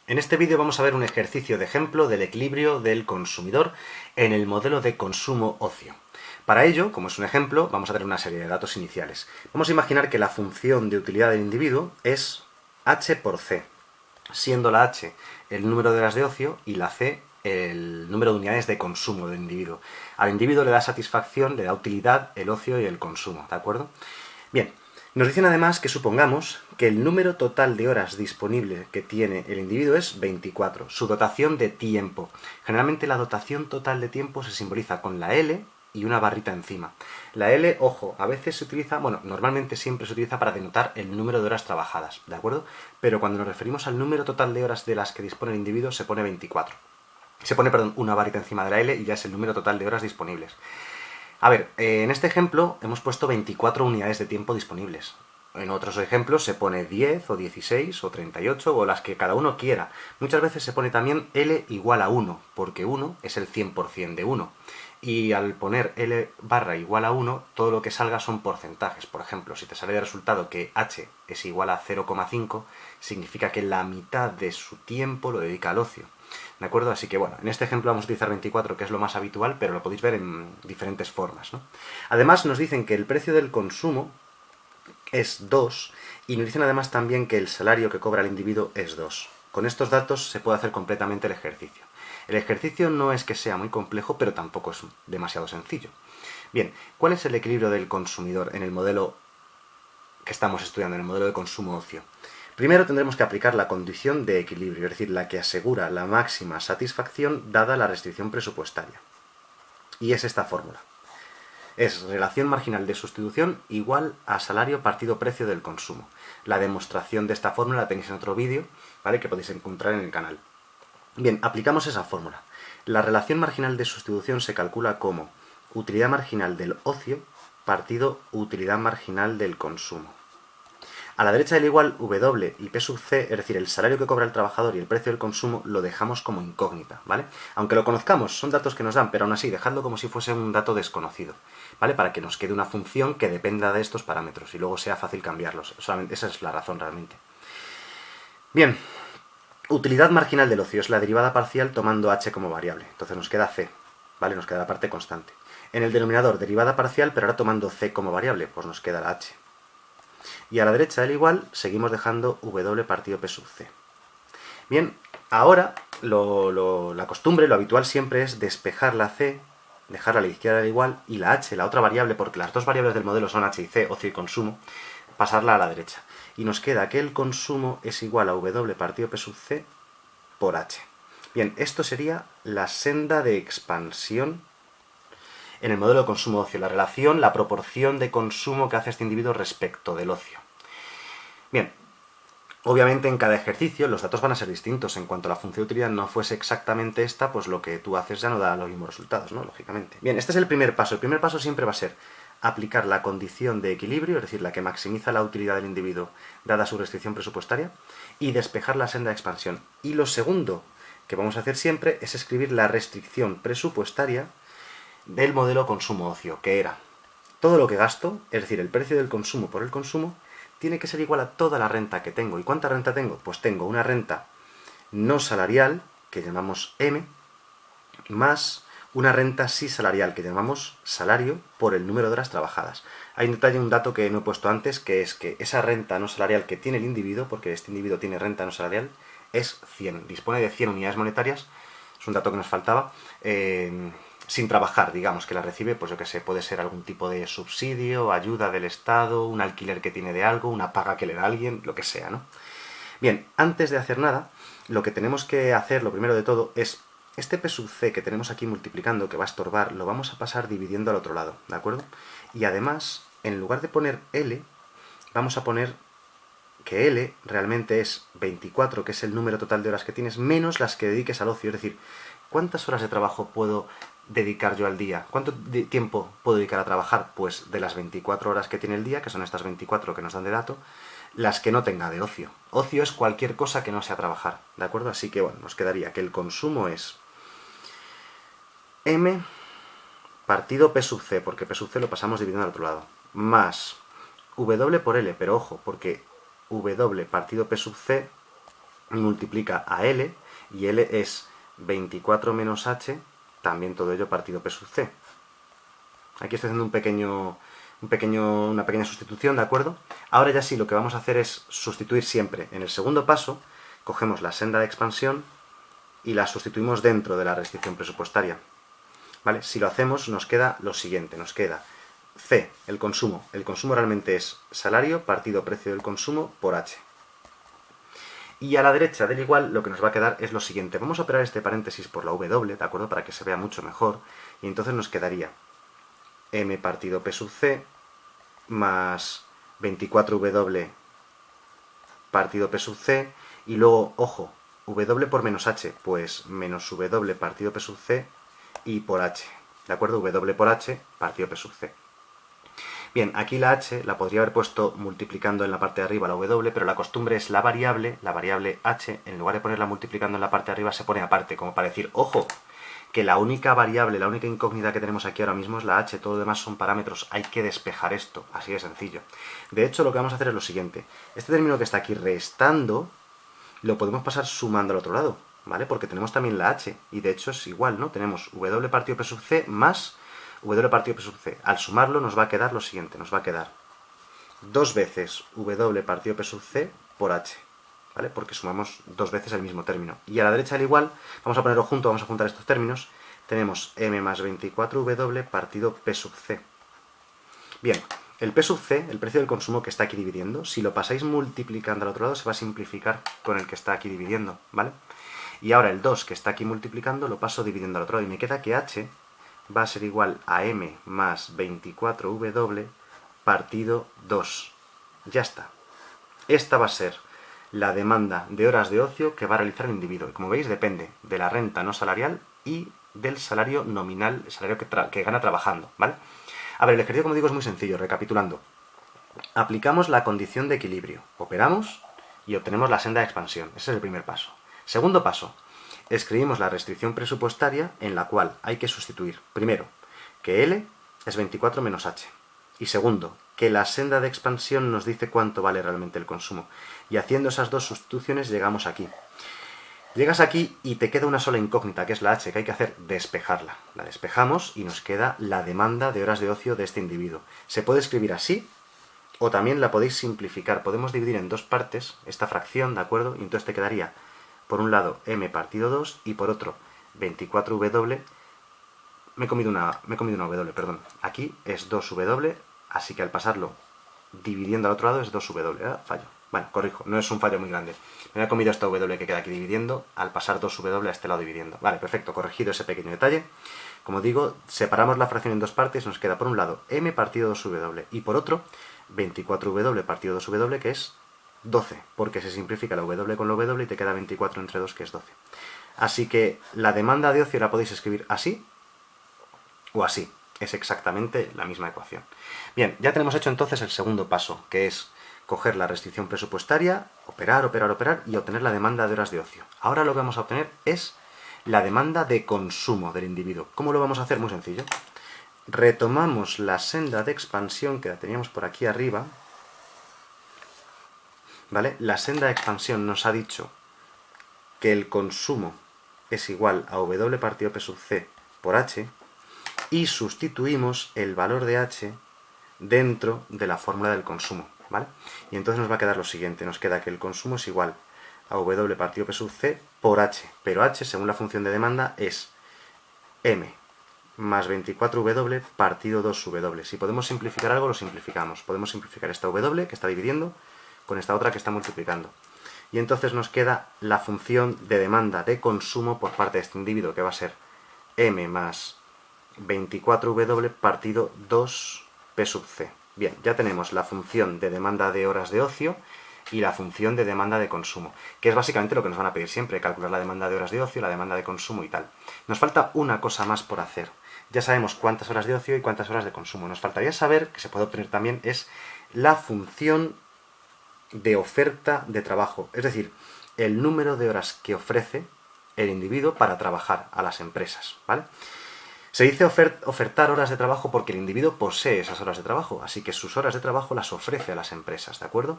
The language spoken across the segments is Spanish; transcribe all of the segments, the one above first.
En este vídeo vamos a ver un ejercicio de ejemplo del equilibrio del consumidor en el modelo de consumo-ocio. Para ello, como es un ejemplo, vamos a tener una serie de datos iniciales. Vamos a imaginar que la función de utilidad del individuo es h por c, siendo la h el número de horas de ocio y la c el número de unidades de consumo del individuo. Al individuo le da satisfacción, le da utilidad el ocio y el consumo, ¿de acuerdo? Bien, nos dicen además que supongamos que el número total de horas disponible que tiene el individuo es 24, su dotación de tiempo. Generalmente la dotación total de tiempo se simboliza con la L y una barrita encima. La L, ojo, a veces se utiliza, bueno, normalmente siempre se utiliza para denotar el número de horas trabajadas, ¿de acuerdo? Pero cuando nos referimos al número total de horas de las que dispone el individuo se pone 24. Se pone, perdón, una barrita encima de la L y ya es el número total de horas disponibles. A ver, en este ejemplo hemos puesto 24 unidades de tiempo disponibles. En otros ejemplos se pone 10 o 16 o 38 o las que cada uno quiera. Muchas veces se pone también L igual a 1, porque 1 es el 100% de 1. Y al poner L barra igual a 1, todo lo que salga son porcentajes. Por ejemplo, si te sale de resultado que H es igual a 0,5, significa que la mitad de su tiempo lo dedica al ocio. ¿De acuerdo? Así que bueno, en este ejemplo vamos a utilizar 24, que es lo más habitual, pero lo podéis ver en diferentes formas, ¿no? Además nos dicen que el precio del consumo es 2 y nos dicen además también que el salario que cobra el individuo es 2. Con estos datos se puede hacer completamente el ejercicio. El ejercicio no es que sea muy complejo, pero tampoco es demasiado sencillo. Bien, ¿cuál es el equilibrio del consumidor en el modelo que estamos estudiando, en el modelo de consumo-ocio? Primero tendremos que aplicar la condición de equilibrio, es decir, la que asegura la máxima satisfacción dada la restricción presupuestaria. Y es esta fórmula. Es relación marginal de sustitución igual a salario partido precio del consumo. La demostración de esta fórmula la tenéis en otro vídeo, ¿vale?, que podéis encontrar en el canal. Bien, aplicamos esa fórmula. La relación marginal de sustitución se calcula como utilidad marginal del ocio partido utilidad marginal del consumo. A la derecha del igual, W y P sub C, es decir, el salario que cobra el trabajador y el precio del consumo, lo dejamos como incógnita, ¿vale? Aunque lo conozcamos, son datos que nos dan, pero aún así, dejadlo como si fuese un dato desconocido, ¿vale? Para que nos quede una función que dependa de estos parámetros y luego sea fácil cambiarlos. Solamente, esa es la razón realmente. Bien, utilidad marginal del ocio es la derivada parcial tomando h como variable. Entonces nos queda c, ¿vale? Nos queda la parte constante. En el denominador, derivada parcial, pero ahora tomando c como variable, pues nos queda la h. Y a la derecha del igual seguimos dejando w partido p sub c. Bien, ahora la costumbre, lo habitual siempre es despejar la c, dejarla a la izquierda del igual, y la h, la otra variable, porque las dos variables del modelo son h y c, ocio y consumo, pasarla a la derecha. Y nos queda que el consumo es igual a w partido p sub c por h. Bien, esto sería la senda de expansión en el modelo de consumo-ocio, la relación, la proporción de consumo que hace este individuo respecto del ocio. Bien, obviamente en cada ejercicio los datos van a ser distintos. En cuanto a la función de utilidad no fuese exactamente esta, pues lo que tú haces ya no da los mismos resultados, ¿no? Lógicamente. Bien, este es el primer paso. El primer paso siempre va a ser aplicar la condición de equilibrio, es decir, la que maximiza la utilidad del individuo dada su restricción presupuestaria, y despejar la senda de expansión. Y lo segundo que vamos a hacer siempre es escribir la restricción presupuestaria del modelo consumo-ocio, que era todo lo que gasto, es decir, el precio del consumo por el consumo, tiene que ser igual a toda la renta que tengo. ¿Y cuánta renta tengo? Pues tengo una renta no salarial, que llamamos M, más una renta sí salarial, que llamamos salario por el número de horas trabajadas. Hay un detalle, un dato que no he puesto antes, que es que esa renta no salarial que tiene el individuo, porque este individuo tiene renta no salarial, es 100. Dispone de 100 unidades monetarias, es un dato que nos faltaba, sin trabajar, digamos, que la recibe, pues yo que sé, puede ser algún tipo de subsidio, ayuda del Estado, un alquiler que tiene de algo, una paga que le da alguien, lo que sea, ¿no? Bien, antes de hacer nada, lo que tenemos que hacer, lo primero de todo, es este P sub C que tenemos aquí multiplicando, que va a estorbar, lo vamos a pasar dividiendo al otro lado, ¿de acuerdo? Y además, en lugar de poner L, vamos a poner que L realmente es 24, que es el número total de horas que tienes, menos las que dediques al ocio, es decir, ¿cuántas horas de trabajo puedo dedicar yo al día? ¿Cuánto tiempo puedo dedicar a trabajar? Pues de las 24 horas que tiene el día, que son estas 24 que nos dan de dato, las que no tenga de ocio. Ocio es cualquier cosa que no sea trabajar, ¿de acuerdo? Así que bueno, nos quedaría que el consumo es M partido P sub C, porque P sub C lo pasamos dividiendo al otro lado, más W por L, pero ojo, porque W partido P sub C multiplica a L, y L es 24 menos H, también todo ello partido P sub C. Aquí estoy haciendo una pequeña sustitución, ¿de acuerdo? Ahora ya sí, lo que vamos a hacer es sustituir siempre. En el segundo paso, cogemos la senda de expansión y la sustituimos dentro de la restricción presupuestaria. ¿Vale? Si lo hacemos, nos queda lo siguiente, nos queda C, el consumo. El consumo realmente es salario partido precio del consumo por H. Y a la derecha del igual lo que nos va a quedar es lo siguiente. Vamos a operar este paréntesis por la W, ¿de acuerdo? Para que se vea mucho mejor. Y entonces nos quedaría M partido P sub C más 24W partido P sub C. Y luego, ojo, W por menos H, pues menos W partido P sub C y por H. ¿De acuerdo? W por H partido P sub C. Bien, aquí la H la podría haber puesto multiplicando en la parte de arriba la W, pero la costumbre es la variable H, en lugar de ponerla multiplicando en la parte de arriba, se pone aparte, como para decir, ojo, que la única variable, la única incógnita que tenemos aquí ahora mismo es la H, todo lo demás son parámetros, hay que despejar esto, así de sencillo. De hecho, lo que vamos a hacer es lo siguiente, este término que está aquí restando, lo podemos pasar sumando al otro lado, ¿vale? Porque tenemos también la H, y de hecho es igual, ¿no? Tenemos W partido P sub C más W partido P sub C. Al sumarlo nos va a quedar lo siguiente, nos va a quedar 2 veces W partido P sub C por H, ¿vale? Porque sumamos 2 veces el mismo término. Y a la derecha al igual, vamos a ponerlo junto, vamos a juntar estos términos, tenemos M más 24W partido P sub C. Bien, el P sub C, el precio del consumo que está aquí dividiendo, si lo pasáis multiplicando al otro lado, se va a simplificar con el que está aquí dividiendo, ¿vale? Y ahora el 2 que está aquí multiplicando lo paso dividiendo al otro lado, y me queda que H va a ser igual a M más 24W partido 2. Ya está. Esta va a ser la demanda de horas de ocio que va a realizar el individuo. Y como veis, depende de la renta no salarial y del salario nominal, el salario que gana trabajando, ¿vale? A ver, el ejercicio, como digo, es muy sencillo. Recapitulando. Aplicamos la condición de equilibrio. Operamos y obtenemos la senda de expansión. Ese es el primer paso. Segundo paso. Escribimos la restricción presupuestaria en la cual hay que sustituir, primero, que L es 24 menos H. Y segundo, que la senda de expansión nos dice cuánto vale realmente el consumo. Y haciendo esas dos sustituciones llegamos aquí. Llegas aquí y te queda una sola incógnita, que es la H, que hay que hacer despejarla. La despejamos y nos queda la demanda de horas de ocio de este individuo. Se puede escribir así, o también la podéis simplificar. Podemos dividir en dos partes esta fracción, ¿de acuerdo? Y entonces te quedaría, por un lado, M partido 2 y por otro, 24W. Me he comido una W, perdón. Aquí es 2W, así que al pasarlo dividiendo al otro lado es 2W, ¿eh? Fallo. Bueno, corrijo, no es un fallo muy grande. Me he comido esta W que queda aquí dividiendo, al pasar 2W a este lado dividiendo. Vale, perfecto, corregido ese pequeño detalle. Como digo, separamos la fracción en dos partes, nos queda por un lado M partido 2W y por otro 24W partido 2W, que es 12, porque se simplifica la W con la W y te queda 24 entre 2, que es 12. Así que la demanda de ocio la podéis escribir así o así. Es exactamente la misma ecuación. Bien, ya tenemos hecho entonces el segundo paso, que es coger la restricción presupuestaria, operar y obtener la demanda de horas de ocio. Ahora lo que vamos a obtener es la demanda de consumo del individuo. ¿Cómo lo vamos a hacer? Muy sencillo. Retomamos la senda de expansión que la teníamos por aquí arriba, ¿vale? La senda de expansión nos ha dicho que el consumo es igual a W partido P sub C por H, y sustituimos el valor de H dentro de la fórmula del consumo, ¿vale? Y entonces nos va a quedar lo siguiente, nos queda que el consumo es igual a W partido P sub C por H, pero H, según la función de demanda, es M más 24W partido 2W. Si podemos simplificar algo, lo simplificamos. Podemos simplificar esta W que está dividiendo con esta otra que está multiplicando. Y entonces nos queda la función de demanda de consumo por parte de este individuo, que va a ser M más 24W partido 2P sub C. Bien, ya tenemos la función de demanda de horas de ocio y la función de demanda de consumo, que es básicamente lo que nos van a pedir siempre, calcular la demanda de horas de ocio, la demanda de consumo y tal. Nos falta una cosa más por hacer. Ya sabemos cuántas horas de ocio y cuántas horas de consumo. Nos faltaría saber, que se puede obtener también, es la función de oferta de trabajo, es decir, el número de horas que ofrece el individuo para trabajar a las empresas, ¿vale? Se dice ofertar horas de trabajo porque el individuo posee esas horas de trabajo, así que sus horas de trabajo las ofrece a las empresas, ¿de acuerdo?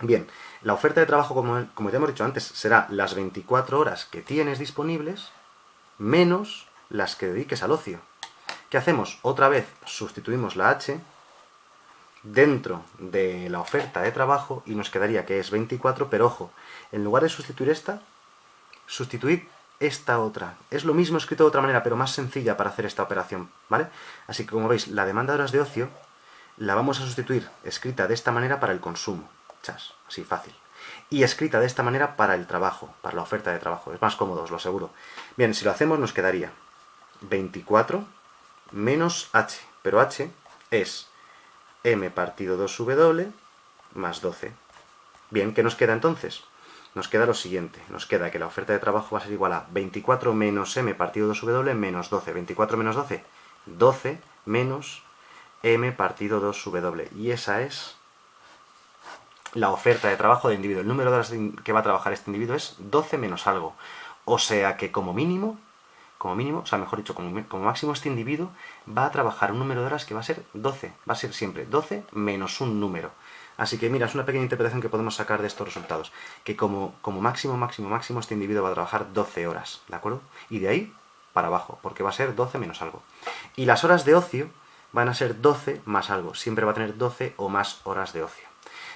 Bien, la oferta de trabajo, como ya hemos dicho antes, será las 24 horas que tienes disponibles menos las que dediques al ocio. ¿Qué hacemos? Otra vez sustituimos la H dentro de la oferta de trabajo y nos quedaría que es 24, pero ojo, en lugar de sustituir esta, sustituid esta otra. Es lo mismo escrito de otra manera, pero más sencilla para hacer esta operación, ¿vale? Así que como veis, la demanda de horas de ocio la vamos a sustituir escrita de esta manera para el consumo. Chas, así fácil. Y escrita de esta manera para el trabajo, para la oferta de trabajo. Es más cómodo, os lo aseguro. Bien, si lo hacemos nos quedaría 24 menos H, pero H es M partido 2W más 12. Bien, ¿qué nos queda entonces? Nos queda lo siguiente, nos queda que la oferta de trabajo va a ser igual a 24 menos M partido 2W menos 12. 24 menos 12, 12 menos M partido 2W. Y esa es la oferta de trabajo del individuo. El número de horas que va a trabajar este individuo es 12 menos algo. O sea que como mínimo, o sea, mejor dicho, como máximo este individuo va a trabajar un número de horas que va a ser 12. Va a ser siempre 12 menos un número. Así que mira, es una pequeña interpretación que podemos sacar de estos resultados. Que como máximo, este individuo va a trabajar 12 horas, ¿de acuerdo? Y de ahí para abajo, porque va a ser 12 menos algo. Y las horas de ocio van a ser 12 más algo. Siempre va a tener 12 o más horas de ocio.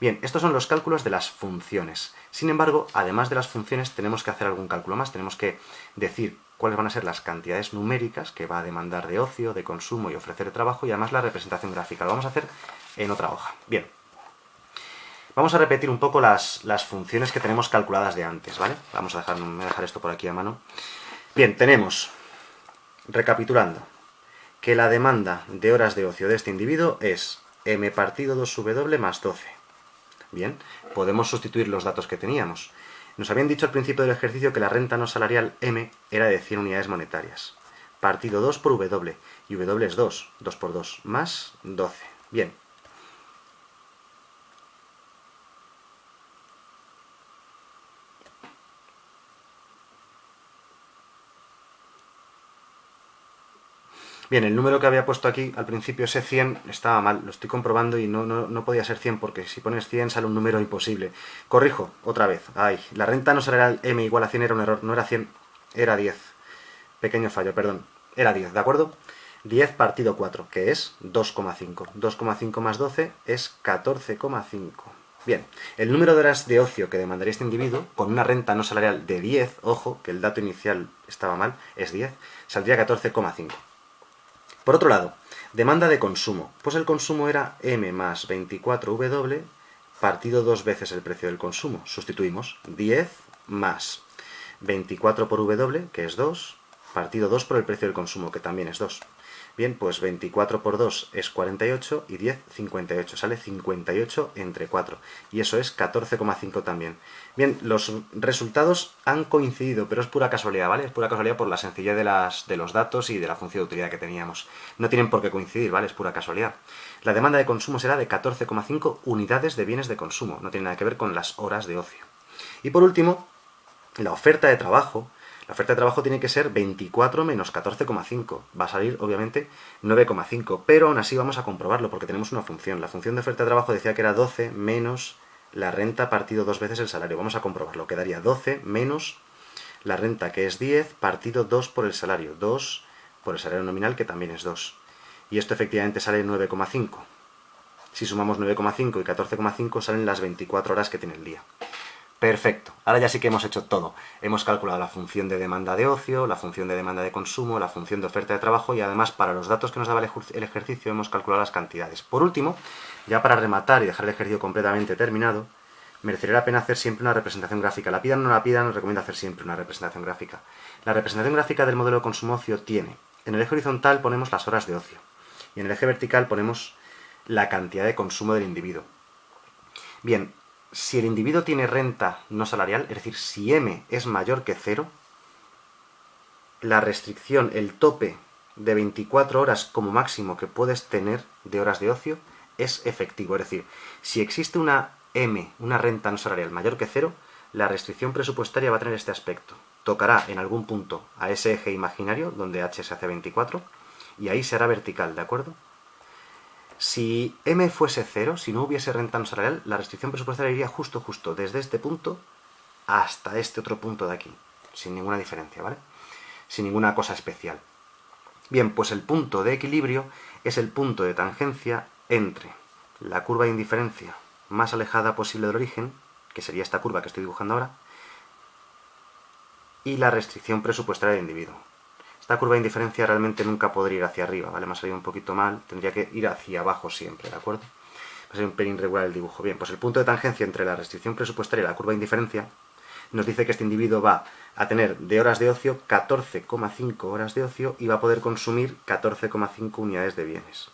Bien, estos son los cálculos de las funciones. Sin embargo, además de las funciones, tenemos que hacer algún cálculo más. Tenemos que decir cuáles van a ser las cantidades numéricas que va a demandar de ocio, de consumo y ofrecer trabajo, y además la representación gráfica. Lo vamos a hacer en otra hoja. Bien. Vamos a repetir un poco las funciones que tenemos calculadas de antes, ¿vale? Voy a dejar esto por aquí a mano. Bien, tenemos, recapitulando, que la demanda de horas de ocio de este individuo es M partido 2W más 12. Bien, podemos sustituir los datos que teníamos. Nos habían dicho al principio del ejercicio que la renta no salarial M era de 100 unidades monetarias. Partido 2 por W, y W es 2, 2 por 2, más 12. Bien. Bien, el número que había puesto aquí al principio, ese 100, estaba mal. Lo estoy comprobando y no podía ser 100 porque si pones 100 sale un número imposible. Corrijo, otra vez. Ay, la renta no salarial M igual a 100 era un error. No era 100, era 10. Pequeño fallo, perdón. Era 10, ¿de acuerdo? 10 partido 4, que es 2,5. 2,5 más 12 es 14,5. Bien, el número de horas de ocio que demandaría este individuo, con una renta no salarial de 10, ojo, que el dato inicial estaba mal, es 10, saldría 14,5. Por otro lado, demanda de consumo. Pues el consumo era M más 24W partido 2 veces el precio del consumo. Sustituimos 10 más 24 por W, que es 2, partido 2 por el precio del consumo, que también es 2. Bien, pues 24 por 2 es 48 y 10, 58. Sale 58 entre 4. Y eso es 14,5 también. Bien, los resultados han coincidido, pero es pura casualidad, ¿vale? Es pura casualidad por la sencillez de los datos y de la función de utilidad que teníamos. No tienen por qué coincidir, ¿vale? Es pura casualidad. La demanda de consumo será de 14,5 unidades de bienes de consumo. No tiene nada que ver con las horas de ocio. Y por último, la oferta de trabajo. La oferta de trabajo tiene que ser 24 menos 14,5. Va a salir, obviamente, 9,5. Pero aún así vamos a comprobarlo porque tenemos una función. La función de oferta de trabajo decía que era 12 menos la renta partido 2 veces el salario. Vamos a comprobarlo. Quedaría 12 menos la renta, que es 10, partido 2 por el salario. 2 por el salario nominal, que también es 2. Y esto efectivamente sale 9,5. Si sumamos 9,5 y 14,5 salen las 24 horas que tiene el día. Perfecto, ahora ya sí que hemos hecho todo. Hemos calculado la función de demanda de ocio, la función de demanda de consumo, la función de oferta de trabajo y además para los datos que nos daba el ejercicio hemos calculado las cantidades. Por último, ya para rematar y dejar el ejercicio completamente terminado, merecería la pena hacer siempre una representación gráfica. La pidan o no la pidan, os recomiendo hacer siempre una representación gráfica. La representación gráfica del modelo de consumo ocio tiene, en el eje horizontal ponemos las horas de ocio y en el eje vertical ponemos la cantidad de consumo del individuo. Bien, si el individuo tiene renta no salarial, es decir, si M es mayor que 0, la restricción, el tope de 24 horas como máximo que puedes tener de horas de ocio es efectivo. Es decir, si existe una M, una renta no salarial mayor que 0, la restricción presupuestaria va a tener este aspecto. Tocará en algún punto a ese eje imaginario, donde H se hace 24, y ahí será vertical, ¿de acuerdo? Si m fuese 0, si no hubiese renta no salarial, la restricción presupuestaria iría justo desde este punto hasta este otro punto de aquí, sin ninguna diferencia, ¿vale? Sin ninguna cosa especial. Bien, pues el punto de equilibrio es el punto de tangencia entre la curva de indiferencia más alejada posible del origen, que sería esta curva que estoy dibujando ahora, y la restricción presupuestaria del individuo. Esta curva de indiferencia realmente nunca podría ir hacia arriba, ¿vale? Me ha salido un poquito mal, tendría que ir hacia abajo siempre, ¿de acuerdo? Va a ser un pelín irregular el dibujo. Bien, pues el punto de tangencia entre la restricción presupuestaria y la curva de indiferencia nos dice que este individuo va a tener de horas de ocio 14,5 horas de ocio y va a poder consumir 14,5 unidades de bienes.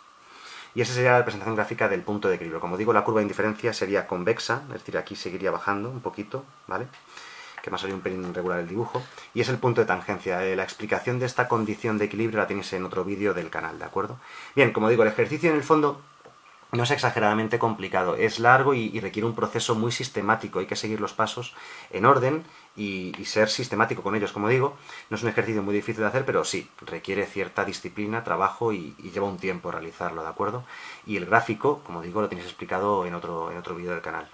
Y esa sería la representación gráfica del punto de equilibrio. Como digo, la curva de indiferencia sería convexa, es decir, aquí seguiría bajando un poquito, ¿vale? Que me ha salido un pelín irregular el dibujo. Y es el punto de tangencia. La explicación de esta condición de equilibrio la tenéis en otro vídeo del canal, ¿de acuerdo? Bien, como digo, el ejercicio en el fondo no es exageradamente complicado, es largo y requiere un proceso muy sistemático, hay que seguir los pasos en orden y ser sistemático con ellos, como digo. No es un ejercicio muy difícil de hacer, pero sí, requiere cierta disciplina, trabajo y lleva un tiempo realizarlo, ¿de acuerdo? Y el gráfico, como digo, lo tenéis explicado en otro vídeo del canal.